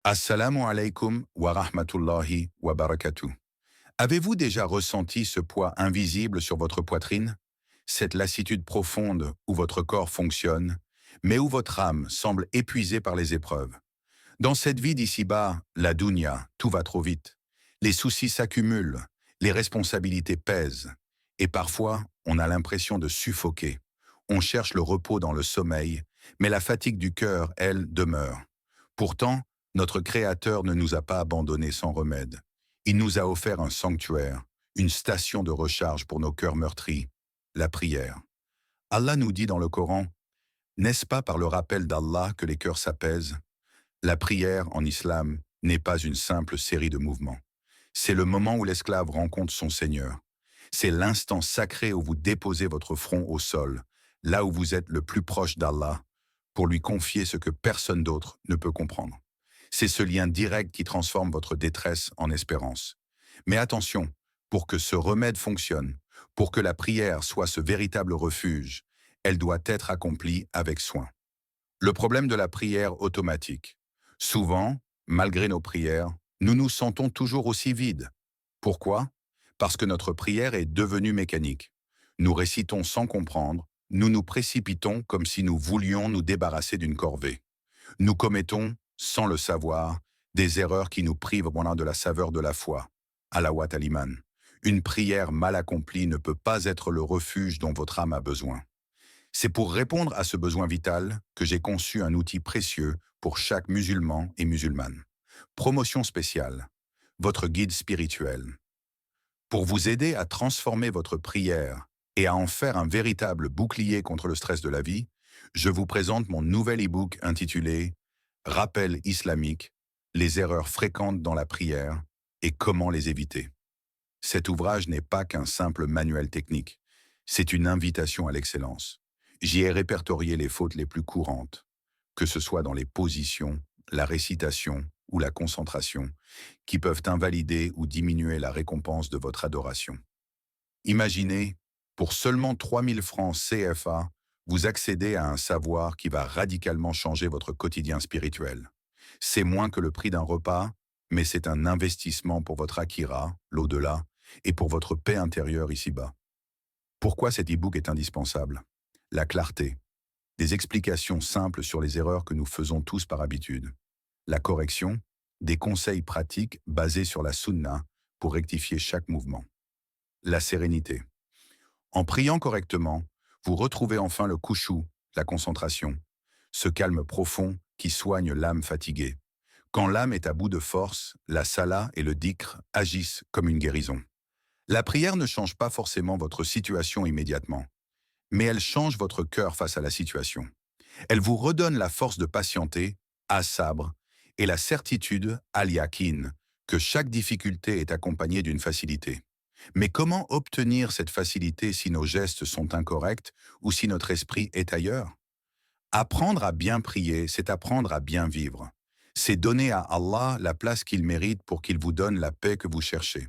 Assalamu alaikum wa rahmatullahi wa barakatuh. Avez-vous déjà ressenti ce poids invisible sur votre poitrine? Cette lassitude profonde où votre corps fonctionne, mais où votre âme semble épuisée par les épreuves. Dans cette vie d'ici-bas, la dunya, tout va trop vite. Les soucis s'accumulent, les responsabilités pèsent, et parfois, on a l'impression de suffoquer. On cherche le repos dans le sommeil, mais la fatigue du cœur, elle, demeure. Pourtant, notre Créateur ne nous a pas abandonnés sans remède. Il nous a offert un sanctuaire, une station de recharge pour nos cœurs meurtris, la prière. Allah nous dit dans le Coran, n'est-ce pas par le rappel d'Allah que les cœurs s'apaisent? La prière, en islam, n'est pas une simple série de mouvements. C'est le moment où l'esclave rencontre son Seigneur. C'est l'instant sacré où vous déposez votre front au sol, là où vous êtes le plus proche d'Allah, pour lui confier ce que personne d'autre ne peut comprendre. C'est ce lien direct qui transforme votre détresse en espérance. Mais attention, pour que ce remède fonctionne, pour que la prière soit ce véritable refuge, elle doit être accomplie avec soin. Le problème de la prière automatique. Souvent, malgré nos prières, nous nous sentons toujours aussi vides. Pourquoi? Parce que notre prière est devenue mécanique. Nous récitons sans comprendre, nous nous précipitons comme si nous voulions nous débarrasser d'une corvée. Nous commettons, sans le savoir, des erreurs qui nous privent voilà de la saveur de la foi. Alawat al-Iman. Une prière mal accomplie ne peut pas être le refuge dont votre âme a besoin. C'est pour répondre à ce besoin vital que j'ai conçu un outil précieux pour chaque musulman et musulmane. Promotion spéciale. Votre guide spirituel. Pour vous aider à transformer votre prière et à en faire un véritable bouclier contre le stress de la vie, je vous présente mon nouvel e-book intitulé Rappel islamique, les erreurs fréquentes dans la prière et comment les éviter. Cet ouvrage n'est pas qu'un simple manuel technique, c'est une invitation à l'excellence. J'y ai répertorié les fautes les plus courantes, que ce soit dans les positions, la récitation ou la concentration, qui peuvent invalider ou diminuer la récompense de votre adoration. Imaginez, pour seulement 3000 francs CFA, vous accédez à un savoir qui va radicalement changer votre quotidien spirituel. C'est moins que le prix d'un repas, mais c'est un investissement pour votre akira, l'au-delà, et pour votre paix intérieure ici-bas. Pourquoi cet e-book est indispensable? La clarté, des explications simples sur les erreurs que nous faisons tous par habitude. La correction, des conseils pratiques basés sur la sunna pour rectifier chaque mouvement. La sérénité. En priant correctement, vous retrouvez enfin le khushu, la concentration, ce calme profond qui soigne l'âme fatiguée. Quand l'âme est à bout de force, la sala et le dhikr agissent comme une guérison. La prière ne change pas forcément votre situation immédiatement, mais elle change votre cœur face à la situation. Elle vous redonne la force de patienter, à sabre, et la certitude, al-yakin, que chaque difficulté est accompagnée d'une facilité. Mais comment obtenir cette facilité si nos gestes sont incorrects ou si notre esprit est ailleurs? Apprendre à bien prier, c'est apprendre à bien vivre. C'est donner à Allah la place qu'il mérite pour qu'il vous donne la paix que vous cherchez.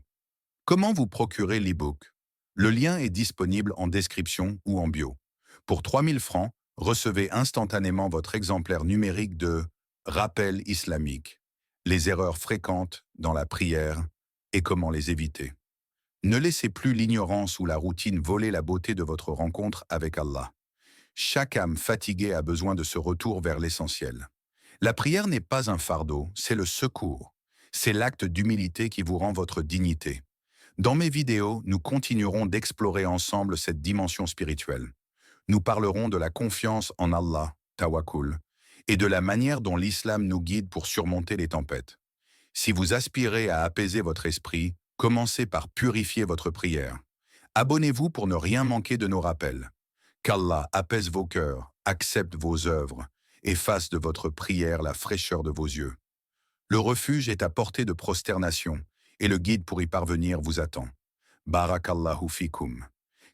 Comment vous procurer l'e-book? Le lien est disponible en description ou en bio. Pour 3000 francs, recevez instantanément votre exemplaire numérique de Rappel islamique, les erreurs fréquentes dans la prière et comment les éviter. Ne laissez plus l'ignorance ou la routine voler la beauté de votre rencontre avec Allah. Chaque âme fatiguée a besoin de ce retour vers l'essentiel. La prière n'est pas un fardeau, c'est le secours. C'est l'acte d'humilité qui vous rend votre dignité. Dans mes vidéos, nous continuerons d'explorer ensemble cette dimension spirituelle. Nous parlerons de la confiance en Allah, tawakkul, et de la manière dont l'islam nous guide pour surmonter les tempêtes. Si vous aspirez à apaiser votre esprit, commencez par purifier votre prière. Abonnez-vous pour ne rien manquer de nos rappels. Qu'Allah apaise vos cœurs, accepte vos œuvres et fasse de votre prière la fraîcheur de vos yeux. Le refuge est à portée de prosternation et le guide pour y parvenir vous attend. Barakallahu fikum.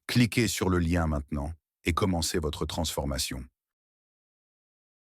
Cliquez sur le lien maintenant et commencez votre transformation.